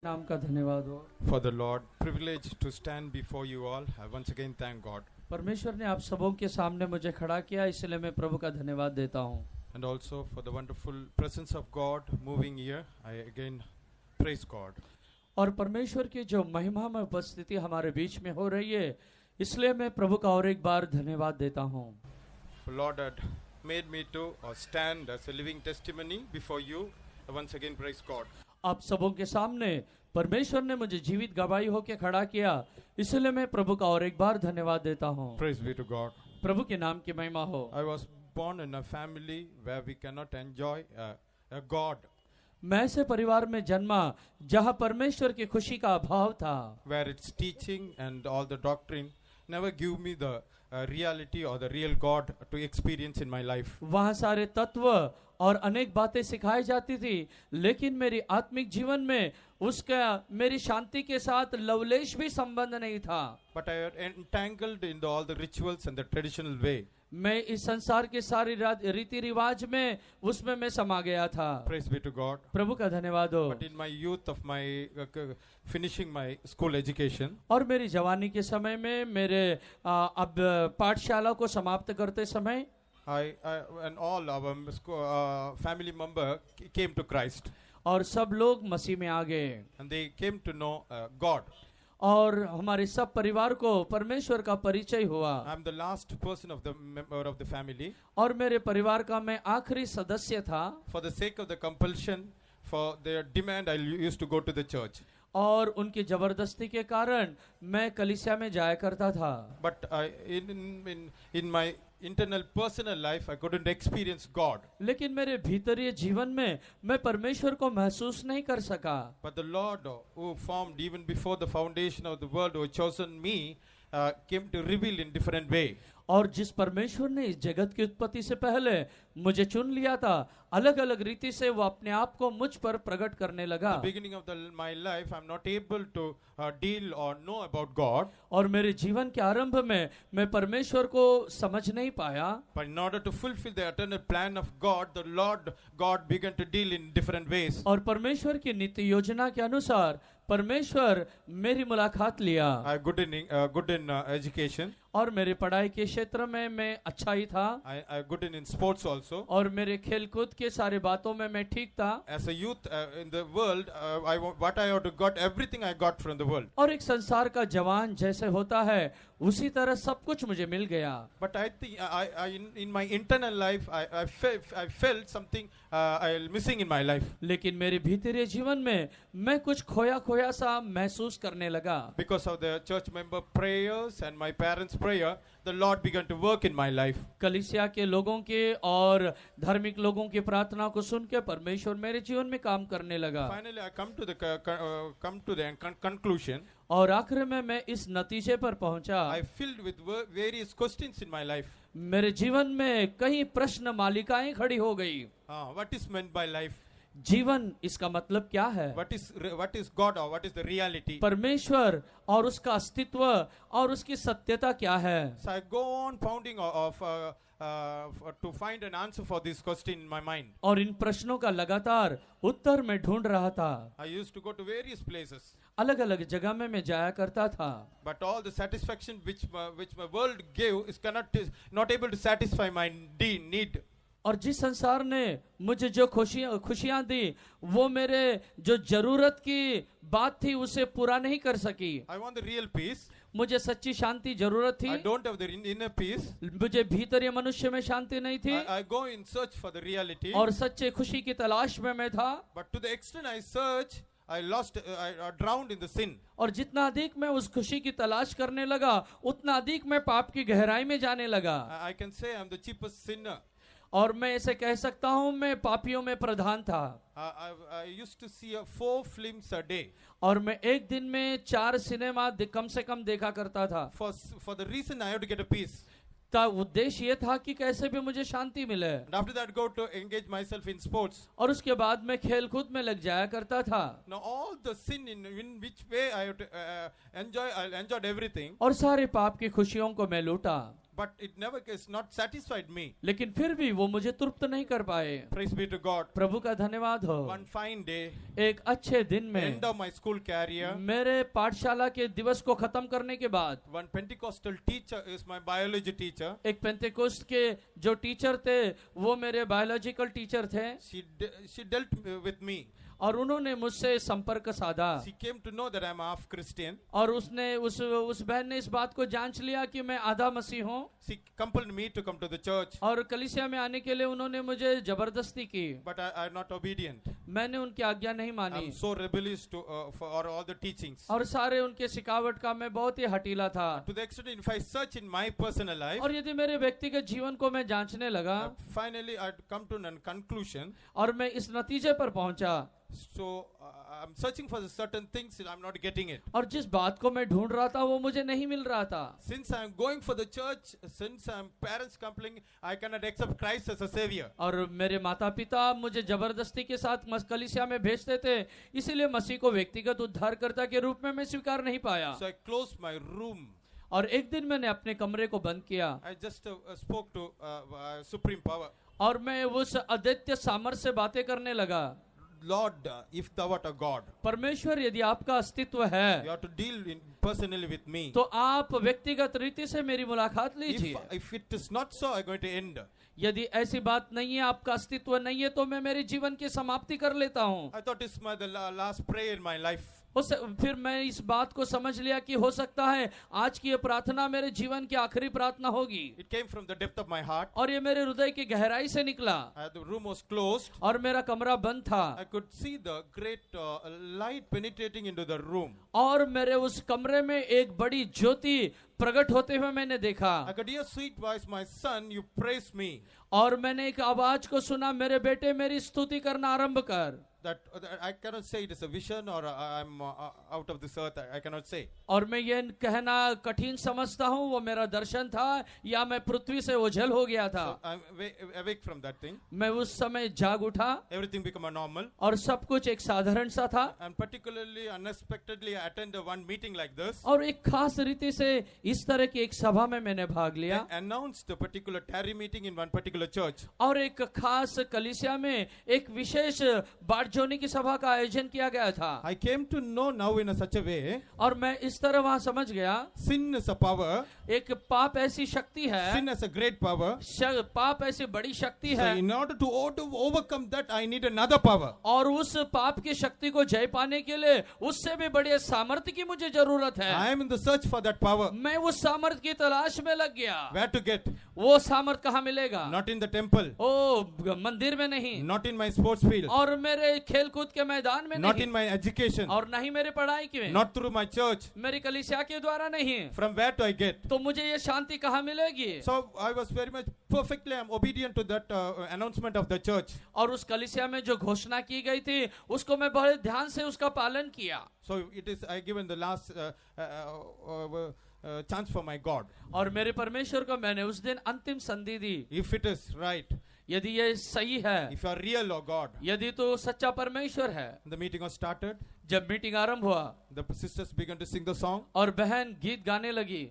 नाम का धन्यवाद हो। For the Lord, privilege to stand before you all. I once again thank God. परमेश्वर ने आप सबों के सामने मुझे खड़ा किया, इसलिए मैं प्रभु का धन्यवाद देता हूँ। And also for the wonderful presence of God moving here. I again praise God. और परमेश्वर की जो महिमा में उपस्थिति हमारे बीच में हो रही है, इसलिए मैं प्रभु का और एक बार धन्यवाद देता हूँ। The Lord had made me to stand as a living testimony before you. I once again praise God. आप सबों के सामने परमेश्वर ने मुझे जीवित गवाही होके खड़ा किया, इसलिए मैं प्रभु का और एक बार धन्यवाद देता हूँ। Praise be to God. प्रभु के नाम की महिमा हो। I was born in a family where we cannot enjoy a God. मैं ऐसे परिवार में जन्मा जहाँ परमेश्वर की खुशी का अभाव था, Where its teaching and all the doctrine never give me the reality or the real God to experience in my life. वहाँ सारे तत्व और अनेक बातें सिखाई जाती थी, लेकिन मेरी आत्मिक जीवन में उसका मेरी शांति के साथ लवलेश भी संबंध नहीं था। But I got entangled in all the rituals and the traditional way. मैं इस संसार के सारी रीति रिवाज में उसमें मैं समा गया था। Praise be to God. प्रभु का धन्यवाद हो। But in my youth of my finishing my school education, और मेरी जवानी के समय में मेरे अब पाठशाला को समाप्त करते समय I and all our family member came to Christ. और सब लोग मसीह में आ गए And they came to know God. और हमारे सब परिवार को परमेश्वर का परिचय हुआ। I'm the last person of the member of the family. और मेरे परिवार का मैं आखिरी सदस्य था। For the sake of the compulsion, for their demand, I used to go to the church. और उनकी जबरदस्ती के कारण मैं कलीसिया में जाया करता था। But in my internal personal life, I couldn't experience God. लेकिन मेरे भीतरीय जीवन में मैं परमेश्वर को महसूस नहीं कर सका। But the Lord, who formed even before the foundation of the world, who had chosen me, came to reveal in different way. और जिस परमेश्वर ने इस जगत की उत्पत्ति से पहले मुझे चुन लिया था, अलग अलग रीति से वो अपने आप को मुझ पर प्रकट करने लगा। The beginning of my life, I'm not able to deal or know about God. और मेरे जीवन के आरंभ में मैं परमेश्वर को समझ नहीं पाया। But in order to fulfill the eternal plan of God, the Lord God began to deal in different ways. और परमेश्वर की नित्य योजना के अनुसार परमेश्वर मेरी मुलाकात लिया। I good in education. और मेरे पढ़ाई के क्षेत्र में मैं अच्छा ही था। I good in sports also. और मेरे खेलकूद के सारे बातों में मैं ठीक था। As a youth in the world, what I got, everything I got from the world. और एक संसार का जवान जैसे होता है, उसी तरह सब कुछ मुझे मिल गया। But I think in my internal life, I felt something missing in my life. लेकिन मेरे भीतरी जीवन में मैं कुछ खोया खोया सा महसूस करने लगा। Because of the church member prayers and my parents' prayer, the Lord began to work in my life. कलीसिया के लोगों के और धार्मिक लोगों की प्रार्थना को सुन के परमेश्वर मेरे जीवन में काम करने लगा। Finally, I come to the conclusion. और आखिर में मैं इस नतीजे पर पहुंचा। I filled with various questions in my life. मेरे जीवन में कई प्रश्न मालिकाएं खड़ी हो गई। What is meant by life? जीवन, इसका मतलब क्या है? What is God or what is the reality? परमेश्वर और उसका अस्तित्व और उसकी सत्यता क्या है? So I go on pounding to find an answer for this question in my mind. और इन प्रश्नों का लगातार उत्तर मैं ढूंढ रहा था। I used to go to various places. अलग अलग जगह में मैं जाया करता था। But all the satisfaction which my world gave is not able to satisfy my need. और जिस संसार ने मुझे जो खुशियां दी, वो मेरे जो जरूरत की बात थी उसे पूरा नहीं कर सकी। I want the real peace. मुझे सच्ची शांति जरूरत थी। I don't have the inner peace. मुझे भीतरी मनुष्य में शांति नहीं थी। I go in search for the reality. और सच्चे खुशी की तलाश में मैं था। But to the extent I search, I drowned in the sin. और जितना अधिक मैं उस खुशी की तलाश करने लगा, उतना अधिक मैं पाप की गहराई में जाने लगा। I can say I'm the cheapest sinner. और मैं ऐसे कह सकता हूँ, मैं पापियों में प्रधान था। I used to see 4 films a day. और मैं एक दिन में 4 सिनेमा कम से कम देखा करता था। For the reason I have to get a peace. का उद्देश्य ये था कि कैसे भी मुझे शांति मिले। And after that, go to engage myself in sports. और उसके बाद मैं खेल कूद में लग जाया करता था। Now all the sin in which way I have to enjoyed everything. और सारे पाप की खुशियों को मैं लूटा। but it never is not satisfied me. लेकिन फिर भी वो मुझे तृप्त नहीं कर पाए। Praise be to God. प्रभु का धन्यवाद हो। One fine day, एक अच्छे दिन में, end of my school career, मेरे पाठशाला के दिवस को खत्म करने के बाद, one Pentecostal teacher is my biology teacher. एक पेंटेकोस्ट के जो टीचर थे वो मेरे बायोलॉजिकल टीचर थे। She dealt with me. और उन्होंने मुझसे संपर्क साधा। She came to know that I am half Christian. और उसने उस बहन ने इस बात को जांच लिया कि मैं आधा मसीह हूँ। She compelled me to come to the church. और कलीसिया में आने के लिए उन्होंने मुझे जबरदस्ती की। But I am not obedient. मैंने उनकी आज्ञा नहीं I मानी। am so rebellious to for all the teachings. और सारे उनके सिखावट का मैं बहुत ही हठीला था। To the extent, if I search in my personal life, और यदि मेरे व्यक्तिगत जीवन को मैं जांचने लगा, finally I come to a conclusion. और मैं इस नतीजे पर पहुंचा। So I'm searching for certain things and I'm not getting it. और जिस बात को मैं ढूंढ रहा था वो मुझे नहीं मिल रहा था। Since I'm going for the church, since I'm parents complaining, I cannot accept Christ as a savior. और मेरे माता पिता मुझे जबरदस्ती के साथ कलीसिया में भेजते थे, इसीलिए मसीह को व्यक्तिगत उद्धारकर्ता के रूप में मैं स्वीकार नहीं पाया। So I closed my room. और एक दिन मैंने अपने कमरे को बंद किया। I just spoke to Supreme Power. और मैं उस अद्वितीय सामर्थ्य से बातें करने लगा। Lord, if thou art a God, परमेश्वर यदि आपका अस्तित्व है, you have to deal personally with me. तो आप व्यक्तिगत रीति से मेरी मुलाकात लीजिए। If it is not so, I'm going to end. यदि ऐसी बात नहीं है, आपका अस्तित्व नहीं है, तो मैं मेरे जीवन की समाप्ति कर लेता हूँ। I thought it's the last prayer in my life. फिर मैं इस बात को समझ लिया कि हो सकता है आज की ये प्रार्थना मेरे जीवन की आखिरी प्रार्थना होगी। It came from the depth of my heart. और ये मेरे हृदय की गहराई से निकला। The room was closed. और मेरा कमरा बंद था। I could see the great light penetrating into the room. और मेरे उस कमरे में एक बड़ी ज्योति प्रकट होते हुए मैंने देखा। I could hear sweet voice, my son, you praise me. और मैंने एक आवाज को सुना, मेरे बेटे मेरी स्तुति करना आरंभ कर। That I cannot say it is a vision or I'm out of this earth. I cannot say. और मैं ये कहना कठिन समझता हूँ वो मेरा दर्शन था या मैं पृथ्वी से ओझल हो गया था। So I'm awake from that thing. मैं उस समय जाग उठा। Everything became a normal. और सब कुछ एक साधारण सा था। And particularly unexpectedly I attended one meeting like this. और एक खास रीति से इस तरह की एक सभा में मैंने भाग लिया। They announced a particular tarry meeting in one particular church. और एक खास कलीसिया में एक विशेष बारजोनी की सभा का आयोजन किया गया था। I came to know now in such a way. और मैं इस तरह वहाँ समझ गया, Sin is a power. एक पाप ऐसी शक्ति है, Sin is a great power. पाप ऐसी बड़ी शक्ति So है, in order to overcome that, I need another power. और उस पाप की शक्ति को जय पाने के लिए उससे भी बड़े सामर्थ्य की मुझे जरूरत है। I am in the search for that power. मैं उस सामर्थ्य की तलाश में लग गया। Where to get? वो सामर्थ्य कहाँ मिलेगा? Not in the temple. ओ मंदिर में नहीं, Not in my sports field. और मेरे खेलकूद के मैदान में Not नहीं, in my education. और नहीं मेरे पढ़ाई के, Not through my church. मेरी कलीसिया के द्वारा नहीं। From where do I get? तो मुझे ये शांति कहाँ मिलेगी? So I was very much perfectly obedient to that announcement of the church. और उस कलीसिया में जो घोषणा की गई थी उसको मैं बड़े ध्यान से उसका पालन किया। So it is I given the last chance for my God. और मेरे परमेश्वर को मैंने उस दिन अंतिम संधि दी। If it is right, यदि ये सही है, if you are real or God. यदि तो सच्चा परमेश्वर है। The meeting was started. जब मीटिंग आरंभ हुआ, The sisters began to sing the song. और बहन गीत गाने लगी,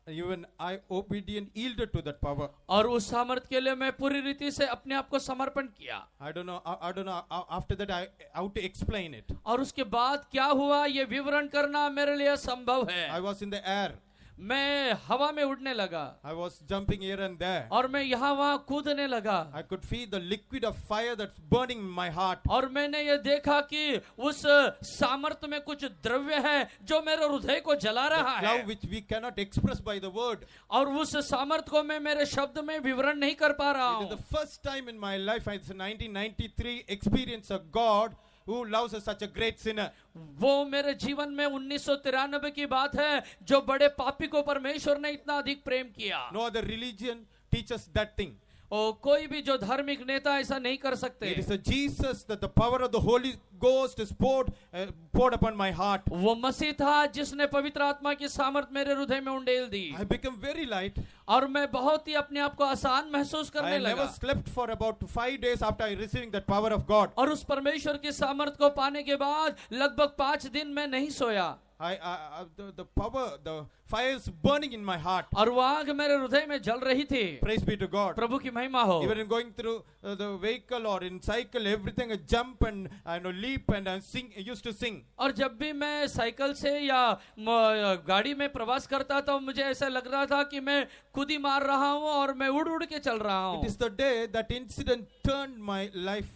Even I obedient yielded to that power. और उस सामर्थ्य के लिए मैं पूरी रीति से अपने आप को समर्पण किया। I don't know. After that, how to explain it. और उसके बाद क्या हुआ ये विवरण करना मेरे लिए संभव है। I was in the air. मैं हवा में उड़ने लगा, I was jumping here and there. और मैं यहाँ वहाँ कूदने लगा, I could feel the liquid of fire that's burning in my heart. और मैंने ये देखा कि उस सामर्थ्य में कुछ द्रव्य है जो मेरे हृदय को जला रहा है, Love which we cannot express by the word. और उस सामर्थ्य को मैं मेरे शब्द में विवरण नहीं कर पा रहा It is हूँ। the first time in my life, it's 1993, experience a God who loves us such a great sinner. वो मेरे जीवन में 1993 की बात है जो बड़े पापी को परमेश्वर ने इतना अधिक प्रेम किया। No other religion teaches that thing. और कोई भी जो धार्मिक नेता ऐसा नहीं कर सकते। It is a Jesus that the power of the Holy Ghost is poured upon my heart. वो मसीह था जिसने पवित्र आत्मा की सामर्थ मेरे हृदय में उंडेल दी, I became very light. और मैं बहुत ही अपने आप को आसान महसूस करने I never लगा। slept for about 5 days after I receiving that power of God. और उस परमेश्वर की सामर्थ को पाने के बाद लगभग 5 दिन मैं नहीं सोया। The power, the fire is burning in my heart. और वो आग मेरे हृदय में जल रही थी। Praise be to God. प्रभु की महिमा हो। Even in going through the vehicle or in cycle, everything I jump and leap and sing. I used to sing. और जब भी मैं साइकिल से या गाड़ी में प्रवास करता था, मुझे ऐसा लग रहा था कि मैं कूदी मार रहा हूँ और मैं उड़ उड़ के चल रहा हूँ। It is the day that incident turned my life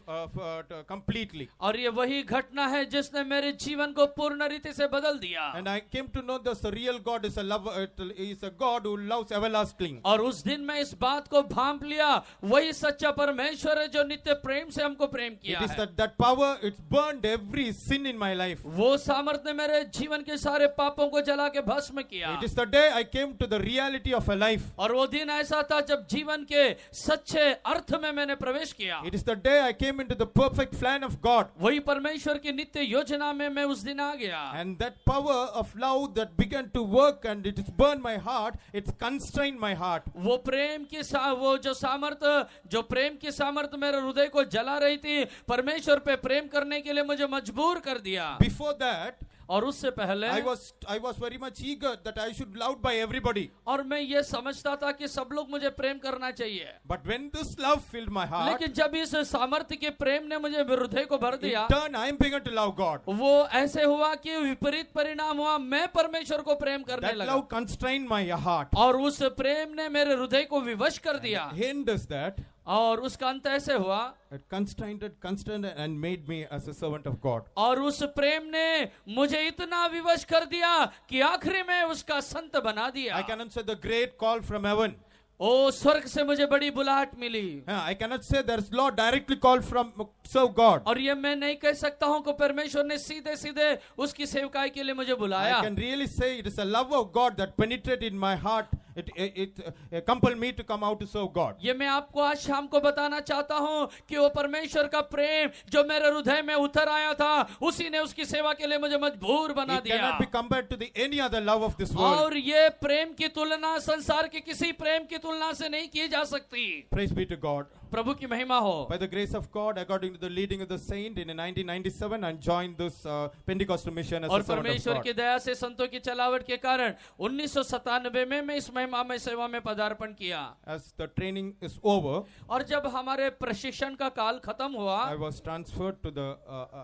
completely. और ये वही घटना है जिसने मेरे जीवन को पूर्ण रीति से बदल दिया। And I came to know that the real God is a lover, is a God who loves everlasting. और उस दिन मैं इस बात को भांप लिया, वही सच्चा परमेश्वर है जो नित्य प्रेम से हमको प्रेम किया It is है। that power, it's burned every sin in my life. वो सामर्थ ने मेरे जीवन के सारे पापों को जला के भस्म किया। It is the day I came to the reality of a life. और वो दिन ऐसा था जब जीवन के सच्चे अर्थ में मैंने प्रवेश किया। It is the day I came into the perfect plan of God. वही परमेश्वर की नित्य योजना में मैं उस दिन आ गया। And that power of love that began to work and it has burned my heart, it's constrained my heart. वो प्रेम की वो जो प्रेम की सामर्थ मेरे हृदय को जला रही थी, परमेश्वर पे प्रेम करने के लिए मुझे मजबूर कर दिया। Before that, और उससे पहले I was very much eager that I should loved by everybody. और मैं ये समझता था कि सब लोग मुझे प्रेम करना चाहिए। But when this love filled my heart, लेकिन जब इस सामर्थ्य के प्रेम ने मुझे हृदय को भर दिया, in turn I began to love God. वो ऐसे हुआ कि विपरीत परिणाम हुआ, मैं परमेश्वर को प्रेम करने That लगा। love constrained my heart. और उस प्रेम ने मेरे हृदय को विवश कर दिया। The end is that और उसका अंत ऐसे हुआ, it constrained and made me as a servant of God. और उस प्रेम ने मुझे इतना विवश कर दिया कि आखिरी में उसका संत बना दिया। I cannot say the great call from heaven. ओ स्वर्ग से मुझे बड़ी बुलाहट मिली। I cannot say there is Lord directly called from serve God. और ये मैं नहीं कह सकता हूँ कि परमेश्वर ने सीधे सीधे उसकी सेवकाई के लिए मुझे बुलाया। I can really say it is a love of God that penetrated in my heart. It compelled me to come out to serve God. ये मैं आपको आज शाम को बताना चाहता हूँ कि वो परमेश्वर का प्रेम जो मेरे हृदय में उतर आया था, उसी ने उसकी सेवा के लिए मुझे मजबूर बना It दिया। cannot be compared to any other love of this world. और ये प्रेम की तुलना संसार के किसी प्रेम की तुलना से नहीं की जा सकती। Praise be to God. प्रभु की महिमा हो। By the grace of God, according to the leading of the saint, in 1997, I joined this Pentecostal mission as और a servant of परमेश्वर God. की दया से संतों की चलावट के कारण 1997 में मैं इस महिमामय सेवा में पदार्पण किया। As the training is over, और जब हमारे प्रशिक्षण का काल खत्म हुआ, I was transferred to the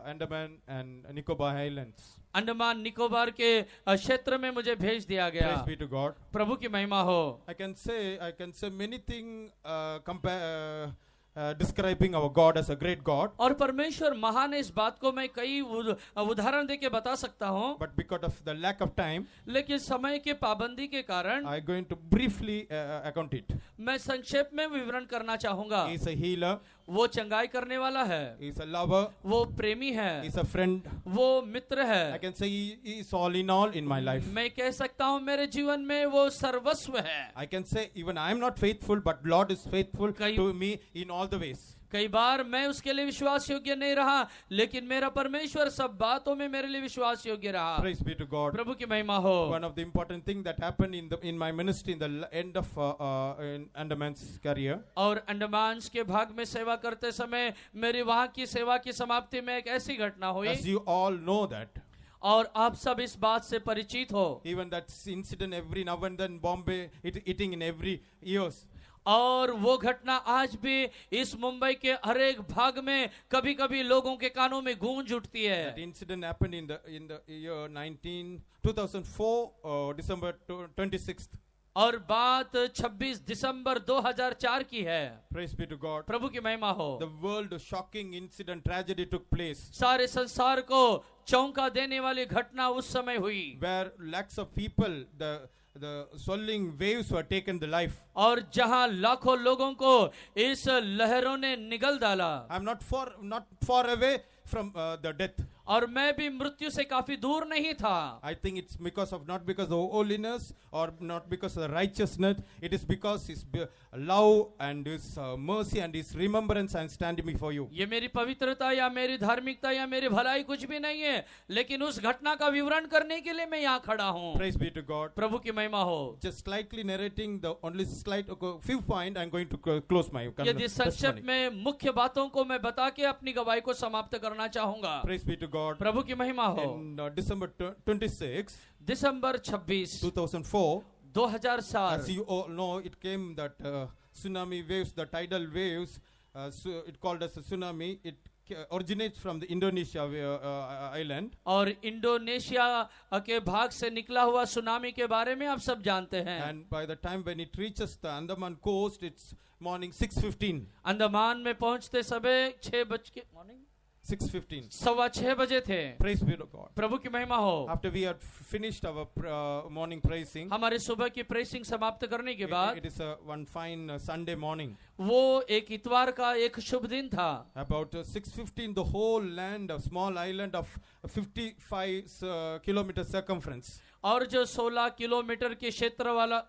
Andaman and Nicobar Islands. Andaman Nicobar के क्षेत्र में मुझे भेज दिया गया। Praise be to God. प्रभु की महिमा हो। I can say many things describing our God as a great God. और परमेश्वर महान है, इस बात को मैं कई उदाहरण देके बता सकता हूँ। But because of the lack of time, लेकिन समय के पाबंदी के कारण I'm going to briefly account it. मैं संक्षेप में विवरण करना चाहूंगा। He is a healer. वो चंगाई करने वाला है, He is a lover. वो प्रेमी है, He is a friend. वो मित्र है। I can say he is all in all in my life. मैं कह सकता हूँ मेरे जीवन में वो सर्वस्व है। I can say even I am not faithful, but Lord is faithful to me in all the ways. कई बार मैं उसके लिए विश्वास योग्य नहीं रहा, लेकिन मेरा परमेश्वर सब बातों में मेरे लिए विश्वास योग्य रहा। Praise be to God. प्रभु की महिमा हो। One of the important things that happened in my ministry in the end of in Andaman's career. और अंडमान के भाग में सेवा करते समय मेरी वहाँ की सेवा की समाप्ति में एक ऐसी घटना हुई। As you all know that. और आप सब इस बात से परिचित हो। Even that incident every now and then Bombay hitting in every years. और वो घटना आज भी इस मुंबई के हर एक भाग में कभी कभी लोगों के कानों में गूंज उठती है। That incident happened in the year 2004 December 26th. और बात 26 दिसंबर 2004 की है। Praise be to God. प्रभु की महिमा हो। The world shocking incident tragedy took place. सारे संसार को चौंका देने वाली घटना उस समय हुई। Where lakhs of people, the swelling waves were taken the life. और जहां लाखों लोगों को इस लहरों ने निगल डाला। I'm not far away from the death. और मैं भी मृत्यु से काफी दूर नहीं था। I think it's not because of holiness or not because of righteousness. It is because His love and His mercy and His remembrance I'm standing before you. ये मेरी पवित्रता या मेरी धार्मिकता या मेरी भलाई कुछ भी नहीं है, लेकिन उस घटना का विवरण करने के लिए मैं यहाँ खड़ा हूँ। Praise be to God. प्रभु की महिमा हो। Just slightly narrating the only slight few point, I'm going to close my यदि संक्षेप testimony. में मुख्य बातों को मैं बता के अपनी गवाही को समाप्त करना चाहूंगा। Praise be to God. God. प्रभु की महिमा हो। In December 26, December 26, 2004, 2004, as you all know, it came that tsunami waves, the tidal waves, so it called as a tsunami. It originates from the Indonesia island. और Indonesia के भाग से निकला हुआ tsunami के बारे में आप सब जानते हैं। And by the time when it reaches the Andaman coast, it's morning 6:15. Andaman में पहुंचते समय 6:15. 6:15 बजे थे। Praise be to God. प्रभु की महिमा हो। After we had finished our morning praising, हमारे सुबह की प्रेसिंग समाप्त करने के it बाद is one fine Sunday morning. वो एक इतवार का एक शुभ दिन था। About 6:15, the whole land, a small island of 55 kilometer circumference. और जो 16 किलोमीटर के क्षेत्र वाला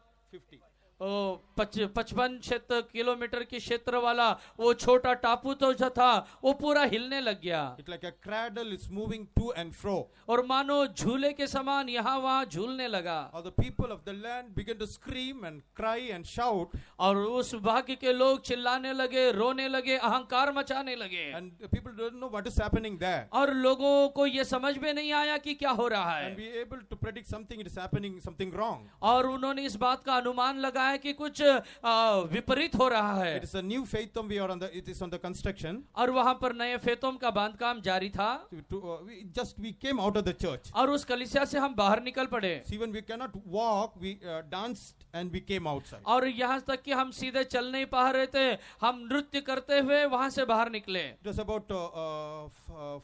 55 किलोमीटर के क्षेत्र वाला वो छोटा टापू तो जो था वो पूरा हिलने लग गया। It's like a cradle is moving to and fro. और मानो झूले के समान यहाँ वहाँ झूलने लगा। All the people of the land began to scream and cry and shout. और उस भाग्य के लोग चिल्लाने लगे, रोने लगे, अहंकार मचाने लगे। And people don't know what is happening there. और लोगों को ये समझ में नहीं आया कि क्या हो रहा है। And we are able to predict something, it is happening, something wrong. और उन्होंने इस बात का अनुमान लगाया कि कुछ विपरीत हो रहा है। It is a new Faithom, it is on the construction. और वहाँ पर नए फेतोम का बांधकाम जारी था। We came out of the church. और उस कलीसिया से हम बाहर निकल पड़े। See, when we cannot walk, we danced and we came outside. और यहाँ तक कि हम सीधे चल नहीं पा रहे थे, हम नृत्य करते हुए वहाँ से बाहर निकले। It was about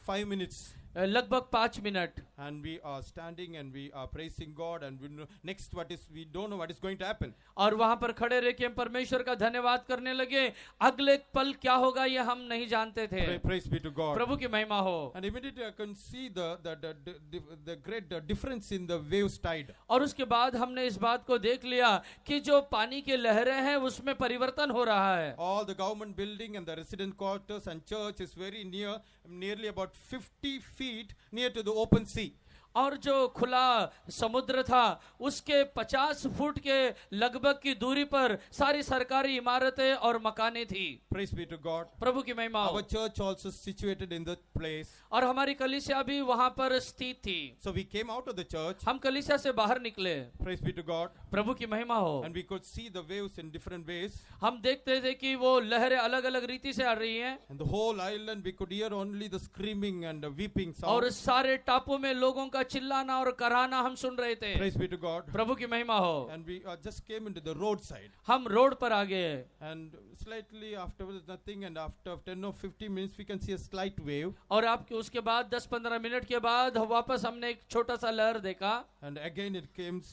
5 minutes. लगभग 5 minute. And we are standing and we are praising God, and we know next we don't know what is going to happen. और वहाँ पर खड़े रह के हम परमेश्वर का धन्यवाद करने लगे। अगले पल क्या होगा ये हम नहीं जानते थे। Praise be to God. प्रभु की महिमा हो। And immediately I can see the great difference in the waves tide. और उसके बाद हमने इस बात को देख लिया कि जो पानी की लहरें हैं उसमें परिवर्तन हो रहा है। All the government building and the resident quarters and church is very nearly about 50 feet near to the open sea. और जो खुला समुद्र था उसके 50 फुट के लगभग की दूरी पर सारी सरकारी इमारतें और मकानें थी। Praise be to God. प्रभु की महिमा हो। Our church also situated in that place. और हमारी कलीसिया भी वहाँ पर स्थित थी। So we came out of the church. हम कलीसिया से बाहर निकले। Praise be to God. प्रभु की महिमा हो। And we could see the waves in different ways. हम देखते थे कि वो लहरें अलग अलग रीति से आ रही हैं। And the whole island we could hear only the screaming and the weeping sound. और सारे टापू में लोगों का चिल्लाना और कराहना हम सुन रहे थे। Praise be to God. प्रभु की महिमा हो। And we just came into the roadside. हम रोड पर आ गए। And slightly afterwards nothing, and after 10 or 15 minutes we can see a slight wave. और आपके उसके बाद 10-15 मिनट के बाद वापस हमने एक छोटा सा लहर देखा। And again it came,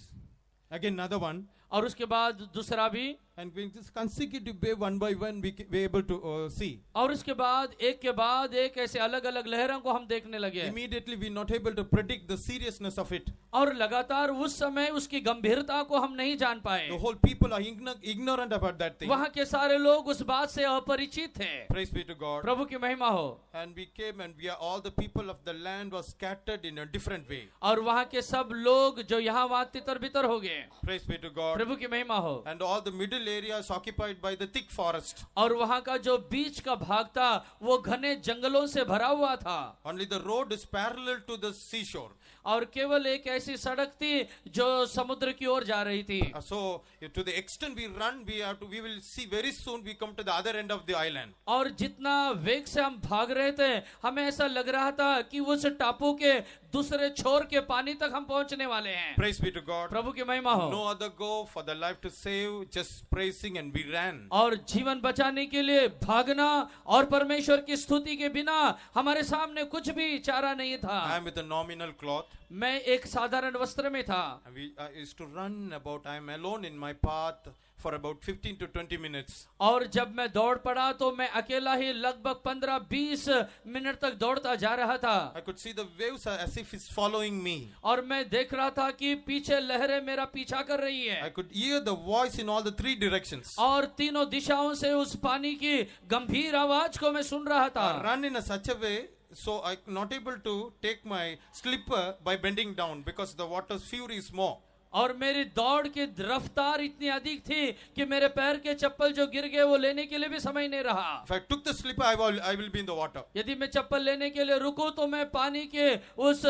again another one. और उसके बाद दूसरा भी। And when this consecutive wave one by one we were able to see. और उसके बाद एक के बाद एक ऐसे अलग अलग लहरों को हम देखने लगे। Immediately we not able to predict the seriousness of it. और लगातार उस समय उसकी गंभीरता को हम नहीं जान पाए। The whole people are ignorant about that thing. वहाँ के सारे लोग उस बात से अपरिचित थे। Praise be to God. प्रभु की महिमा हो। And we came and all the people of the land were scattered in a different way. और वहाँ के सब लोग जो यहाँ वहाँ तितर बितर हो गए। Praise be to God. प्रभु की महिमा हो। And all the middle areas occupied by the thick forest. और वहाँ का जो बीच का भाग था वो घने जंगलों से भरा हुआ था। Only the road is parallel to the seashore. और केवल एक ऐसी सड़क थी जो समुद्र की ओर जा रही थी। So to the extent we run, we will see very soon we come to the other end of the island. और जितना वेग से हम भाग रहे थे हमें ऐसा लग रहा था कि उस टापू के दूसरे छोर के पानी तक हम पहुंचने वाले हैं। Praise be to God. प्रभु की महिमा हो। No other go for the life to save, just praising, and we ran. और जीवन बचाने के लिए भागना और परमेश्वर की स्तुति के बिना हमारे सामने कुछ भी चारा नहीं था। I am with a nominal cloth. मैं एक साधारण वस्त्र में था। I used to run about, I am alone in my path for about 15 to 20 minutes. और जब मैं दौड़ पड़ा तो मैं अकेला ही लगभग 15-20 मिनट तक दौड़ता जा रहा था। I could see the waves as if it's following me. और मैं देख रहा था कि पीछे लहरें मेरा पीछा कर रही है। I could hear the voice in all the three directions. और तीनों दिशाओं से उस पानी की गंभीर आवाज को मैं सुन रहा था। I run in such a way so I'm not able to take my slipper by bending down because the water's fury is more. और मेरी दौड़ की रफ्तार इतनी अधिक थी कि मेरे पैर के चप्पल जो गिर गए वो लेने के लिए भी समय नहीं रहा। If I took the slipper, I will be in the water. यदि मैं चप्पल लेने के लिए रुकूं तो मैं पानी के उस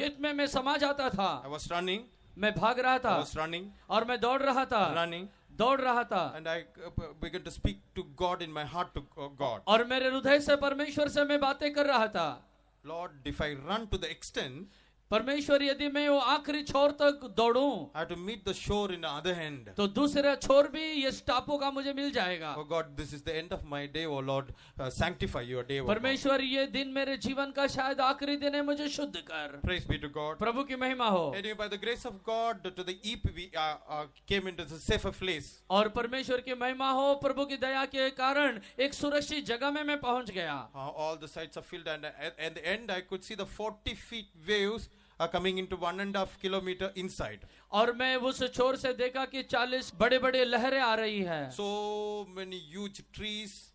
गेट में मैं समा जाता था। I was running. मैं भाग रहा I था was running, और मैं दौड़ रहा था, running, दौड़ रहा था, and I began to speak to God in my heart to God. और मेरे हृदय से परमेश्वर से मैं बातें कर रहा था। Lord, if I run to the extent, परमेश्वर यदि मैं वो आखिरी छोर तक दौड़ूं I have to meet the shore in the other end. तो दूसरा छोर भी ये टापू का मुझे मिल जाएगा। Oh God, this is the end of my day. Oh Lord, sanctify your day. Oh God. परमेश्वर ये दिन मेरे जीवन का शायद आखिरी दिन है, मुझे शुद्ध कर। Praise be to God. प्रभु की महिमा हो। Anyway, by the grace of God, to the eve we came into the safer place. और परमेश्वर की महिमा हो, प्रभु की दया के कारण एक सुरक्षित जगह में मैं पहुंच गया। All the sides are filled, and at the end I could see the 40 feet waves are coming into 1.5 kilometer inside. और मैं उस छोर से देखा कि 40 बड़े बड़े लहरें आ रही है। So many huge trees,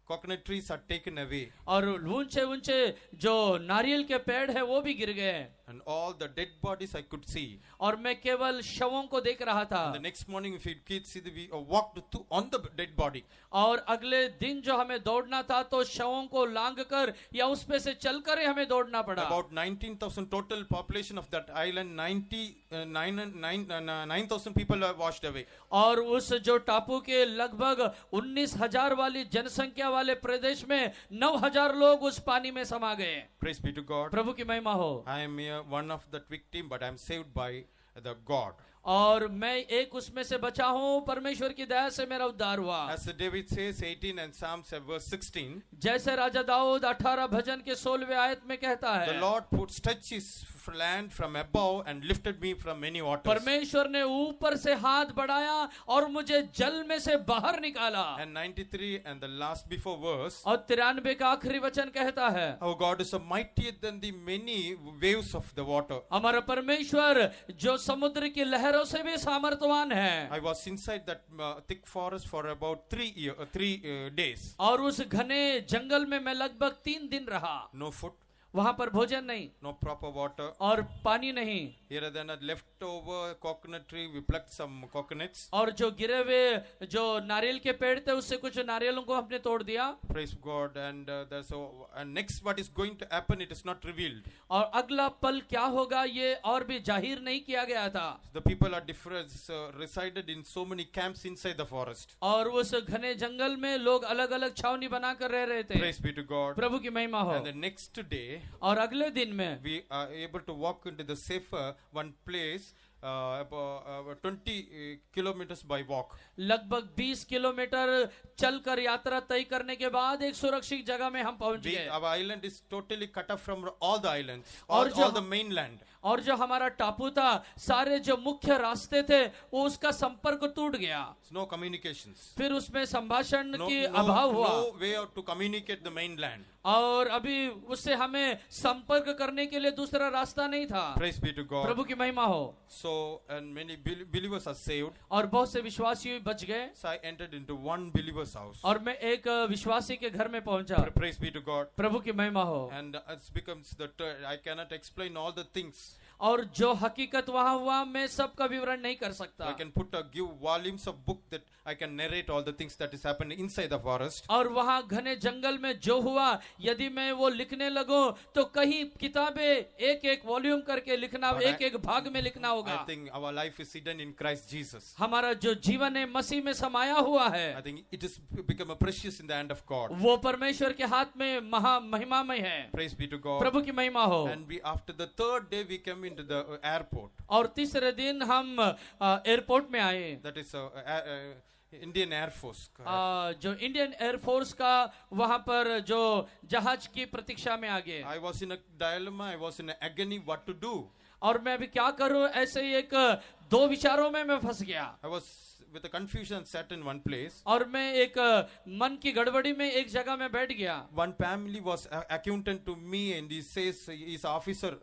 coconut trees are taken away, और ऊंचे ऊंचे जो नारियल के पेड़ है वो भी गिर गए। and all the dead bodies I could see. और मैं केवल शवों को देख रहा था। And the next morning, if you kids see, we walked on the dead body. और अगले दिन जो हमें दौड़ना था तो शवों को लांग कर या उस पे से चलकर ही हमें दौड़ना पड़ा। About 19,000 total population of that island, 9,000 people are washed away. और उस जो टापू के लगभग 19,000 वाली जनसंख्या वाले प्रदेश में 9,000 लोग उस पानी में समा गए। Praise be to God. प्रभु की महिमा हो। I am one of that victim, but I am saved by the God. और मैं एक उसमें से बचा हूँ, परमेश्वर की दया से मेरा उद्धार हुआ। As David says, 18 and Psalms verse 16. जैसे राजा दाऊद 18 भजन के 16वें आयत में कहता है, The Lord stretched his land from above and lifted me from many waters. परमेश्वर ने ऊपर से हाथ बढ़ाया और मुझे जल में से बाहर निकाला। And 93 and the last before verse. और 93 का आखिरी वचन कहता है, Our God is so mightier than the many waves of the water. हमारा परमेश्वर जो समुद्र की लहरों से भी सामर्थ्यवान है। I was inside that thick forest for about 3 days. और उस घने जंगल में मैं लगभग 3 दिन रहा। No food, वहां पर भोजन नहीं, no proper water. और पानी नहीं। Here than a leftover coconut tree, we plucked some coconuts. और जो गिरे हुए जो नारियल के पेड़ थे उससे कुछ नारियलों को हमने तोड़ दिया। Praise God. And and next what is going to happen, it is not revealed. और अगला पल क्या होगा ये और भी जाहिर नहीं किया गया था। The people are different, resided in so many camps inside the forest. और उस घने जंगल में लोग अलग अलग छावनी बनाकर रह रहे थे। Praise be to God. प्रभु की महिमा हो। And the next day, और अगले दिन में we are able to walk into the safer one place, about 20 kilometers by walk. लगभग 20 किलोमीटर चलकर यात्रा तय करने के बाद एक सुरक्षित जगह में हम पहुंच गए। Our island is totally cut off from all the islands, और all the mainland. और जो हमारा टापू था, सारे जो मुख्य रास्ते थे वो उसका संपर्क टूट गया। No communications. फिर उसमें संभाषण No, की no, अभाव हुआ। no way to communicate the mainland. और अभी उससे हमें संपर्क करने के लिए दूसरा रास्ता नहीं था। Praise be to God. प्रभु की महिमा हो। So, and many believers are saved. और बहुत से विश्वासी बच गए। So I entered into one believer's house. और मैं एक विश्वासी के घर में पहुंचा। Praise be to God. प्रभु की महिमा हो। And it becomes I cannot explain all the things. और जो हकीकत वहां हुआ मैं सबका विवरण नहीं कर I सकता। can give volumes of book that I can narrate all the things that is happening inside the forest. और वहां घने जंगल में जो हुआ यदि मैं वो लिखने लगूं तो कहीं किताबें एक एक वॉल्यूम करके लिखना, एक एक भाग में लिखना होगा। I think our life is hidden in Christ Jesus. हमारा जो जीवन है मसीह में समाया हुआ है। I think it is become a precious in the hand of God. वो परमेश्वर के हाथ में महा महिमामय है। Praise be to God. प्रभु की महिमा हो। And we after the third day we came into the airport. और तीसरे दिन हम एयरपोर्ट में आए। That is Indian Air Force. जो इंडियन एयरफोर्स का वहां पर जो जहाज की प्रतीक्षा में आ गए। I was in a dilemma. I was in a agony what to do. और मैं अभी क्या करूं, ऐसे ही एक दो विचारों में मैं फंस गया I was with a confusion sat in one place. और मैं एक मन की गड़बड़ी में एक जगह में बैठ गया. One family was accountant to me, and he says he's officer,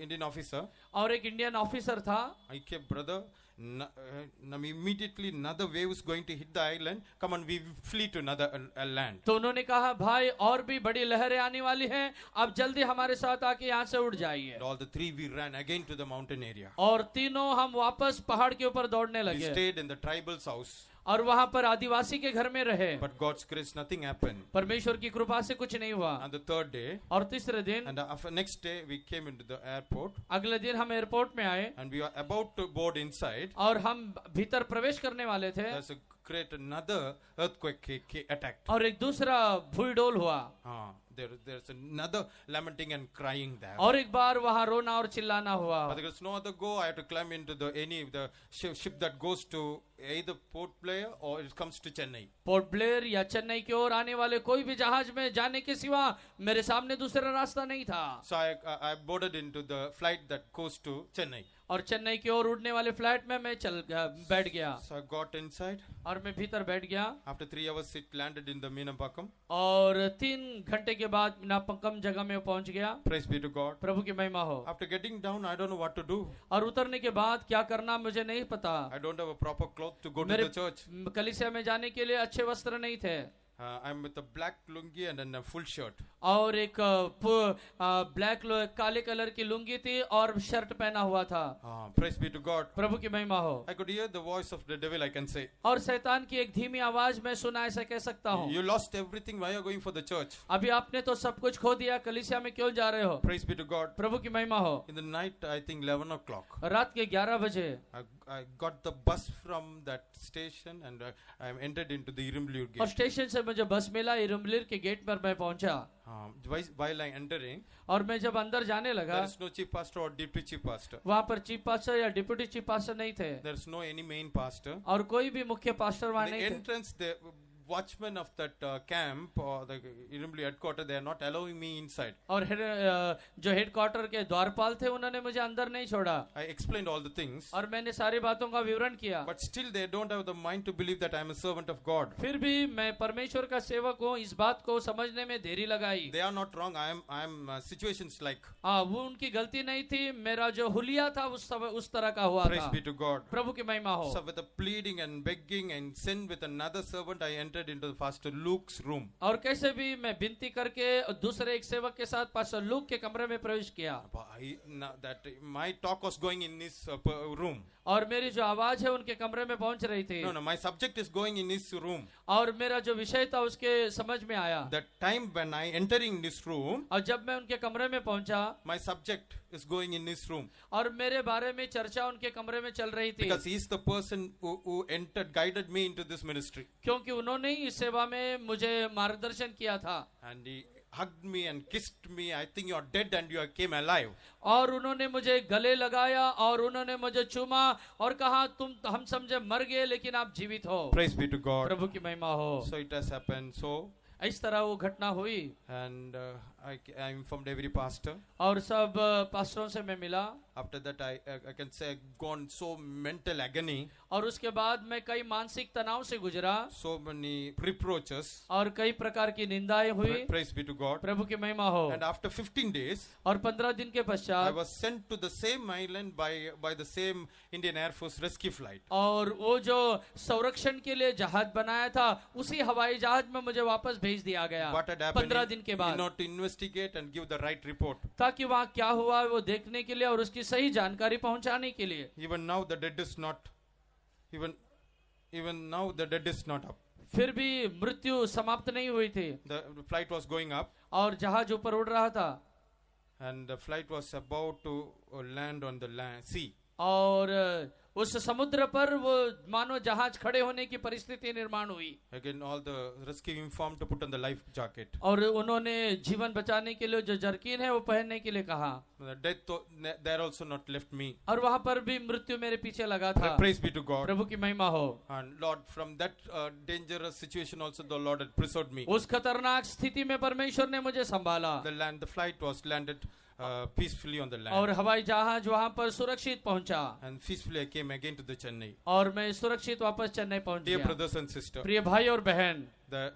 Indian officer. और एक इंडियन ऑफिसर था. I kept brother. Immediately another wave is going to hit the island. Come on, we flee to another land. तो उन्होंने कहा भाई और भी बड़ी लहरें आने वाली हैं, आप जल्दी हमारे साथ आके यहाँ से उड़ जाइए. And all the three we ran again to the mountain area. और तीनों हम वापस पहाड़ के ऊपर दौड़ने We लगे. stayed in the tribal's house. और वहाँ पर आदिवासी के घर में रहे. But God's grace, nothing happened. परमेश्वर की कृपा से कुछ नहीं हुआ. On the third day, और तीसरे दिन, and after next day, we came into the airport. अगले दिन हम एयरपोर्ट में आए. And we were about to board inside. और हम भीतर प्रवेश करने वाले थे. There's a great another earthquake attacked. और एक दूसरा भूइडोल हुआ. There's another lamenting and crying there. और एक बार वहाँ रोना और चिल्लाना हुआ. But there's no other go. I have to climb into the ship that goes to either Port Blair or it comes to Chennai. Port Blair या चेन्नई की ओर आने वाले कोई भी जहाज में जाने के सिवा मेरे सामने दूसरा रास्ता नहीं था. So I boarded into the flight that goes to Chennai. और चेन्नई की ओर उड़ने वाले फ्लाइट में मैं बैठ गया. So I got inside. और मैं भीतर बैठ गया. After 3 hours, it landed in the Minampakam. और 3 घंटे के बाद मीनापक्कम जगह में पहुंच गया. Praise be to God. प्रभु की महिमा हो. After getting down, I don't know what to do. और उतरने के बाद क्या करना मुझे नहीं पता. I don't have a proper cloth to go to the church. कलीसिया में जाने के लिए अच्छे वस्त्र नहीं थे. I'm with a black lungi and then a full shirt. और एक ब्लैक काले कलर की लुंगी थी और शर्ट पहना हुआ था. Praise be to God. प्रभु की महिमा हो. I could hear the voice of the devil, I can say. और शैतान की एक धीमी आवाज मैं सुना ऐसा कह सकता हूँ. You lost everything. Why are you going for the church? अभी आपने तो सब कुछ खो दिया, कलीसिया में क्यों जा रहे हो. Praise be to God. प्रभु की महिमा हो. In the night, I think 11 o'clock. रात के 11 बजे I got the bus from that station and I entered into the Irumbulur और gate. स्टेशन से मुझे बस मिला. इरुम्बलिर के गेट पर मैं पहुंचा. While I entering, और मैं जब अंदर जाने लगा, there is no chief pastor or deputy chief pastor. वहाँ पर चीफ पास्टर या डिप्टी चीफ पास्टर नहीं थे. There is no any main pastor. और कोई भी मुख्य पास्टर वहाँ The नहीं थे. entrance, the watchmen of that camp or the Irumbulur headquarter, they are not allowing me inside. और जो हेडक्वार्टर के द्वारपाल थे उन्होंने मुझे अंदर नहीं छोड़ा. I explained all the things. और मैंने सारी बातों का विवरण किया. But still they don't have the mind to believe that I am a servant of God. फिर भी मैं परमेश्वर का सेवक हूँ, इस बात को समझने में देरी लगाई. They are not wrong. I am situations like. हाँ, वो उनकी गलती नहीं थी. मेरा जो हुलिया था उस तरह का हुआ Praise था. be to God. प्रभु की महिमा हो. So with a pleading and begging and sin with another servant, I entered into the pastor Luke's room. और कैसे भी मैं विनती करके दूसरे एक सेवक के साथ पास्टर लूक के कमरे में प्रवेश किया. My talk was going in his room. और मेरी जो आवाज है उनके कमरे में पहुंच रही थी. No, my subject is going in his room. और मेरा जो विषय था उसके समझ में आया. That time when I entering this room, और जब मैं उनके कमरे में पहुंचा, my subject is going in his room. और मेरे बारे में चर्चा उनके कमरे में चल रही थी. Because he is the person who entered, guided me into this ministry. क्योंकि उन्होंने ही इस सेवा में मुझे मार्गदर्शन किया था. And he hugged me and kissed me. I think you are dead and you came alive. और उन्होंने मुझे गले लगाया और उन्होंने मुझे चूमा और कहा हम समझे मर गए लेकिन आप जीवित हो. Praise be to God. प्रभु की महिमा हो. So it has happened. So इस तरह वो घटना हुई. and I informed every pastor. और सब पास्टरों से मैं मिला. After that, I can say I've gone so mental agony. और उसके बाद मैं कई मानसिक तनाव से गुजरा. So many reproaches. और कई प्रकार की निंदाएं हुई. Praise be to God. प्रभु की महिमा हो. And after 15 days, और 15 दिन के I पश्चात was sent to the same island by the same Indian Air Force rescue flight. और वो जो संरक्षण के लिए जहाज बनाया था उसी हवाई जहाज में मुझे वापस भेज दिया गया. What had happened? 15 दिन के बाद. Not to investigate and give the right report. ताकि वहाँ क्या हुआ वो देखने के लिए और उसकी सही जानकारी पहुंचाने के लिए. Even now the dead is not. Even now the dead is not up. फिर भी मृत्यु समाप्त नहीं हुई थी. The flight was going up. और जहाज ऊपर उड़ रहा था. And the flight was about to land on the sea. और उस समुद्र पर वो मानो जहाज खड़े होने की परिस्थिति निर्माण हुई. Again, all the rescue informed to put on the life jacket. और उन्होंने जीवन बचाने के लिए जो जर्किन है वो पहनने के लिए कहा. The death there also not left me. और वहाँ पर भी मृत्यु मेरे पीछे लगा था. Praise be to God. प्रभु की महिमा हो. And Lord, from that dangerous situation also the Lord had preserved me. उस खतरनाक स्थिति में परमेश्वर ने मुझे संभाला. The flight was landed peacefully on the land. और हवाई जहाज वहां पर सुरक्षित पहुंचा And peacefully I came again to the Chennai. और मैं सुरक्षित वापस चेन्नई पहुंच Dear गया। brothers and sisters, प्रिय भाई और बहन,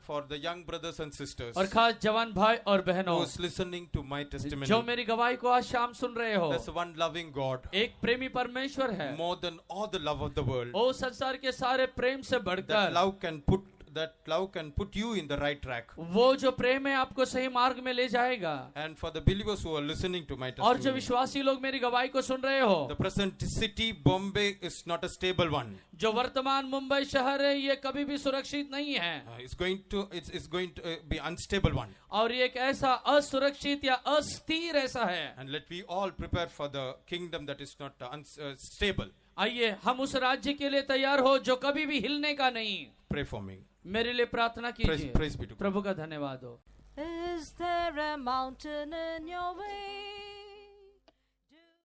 for the young brothers and sisters और खास जवान भाई और बहनों who is listening to my testimony, जो मेरी गवाही को आज शाम सुन रहे हो, there's one loving God, एक प्रेमी परमेश्वर है, more than all the love of the world. वो संसार के सारे प्रेम से That बढ़कर love can put you in the right track. वो जो प्रेम है आपको सही मार्ग में ले जाएगा। And for the believers who are listening to my और जो testimony, विश्वासी लोग मेरी गवाही को सुन रहे हो, the present city Bombay is not a stable one. जो वर्तमान मुंबई शहर है ये कभी भी सुरक्षित नहीं है, It's going to be unstable one. और ये एक ऐसा असुरक्षित या अस्थिर ऐसा है। And let we all prepare for the kingdom that is not stable. आइए हम उस राज्य के लिए तैयार हो जो कभी भी हिलने का नहीं। Pray for me. मेरे लिए प्रार्थना कीजिए। Praise be to God. प्रभु का धन्यवाद हो। Is there a mountain in your way?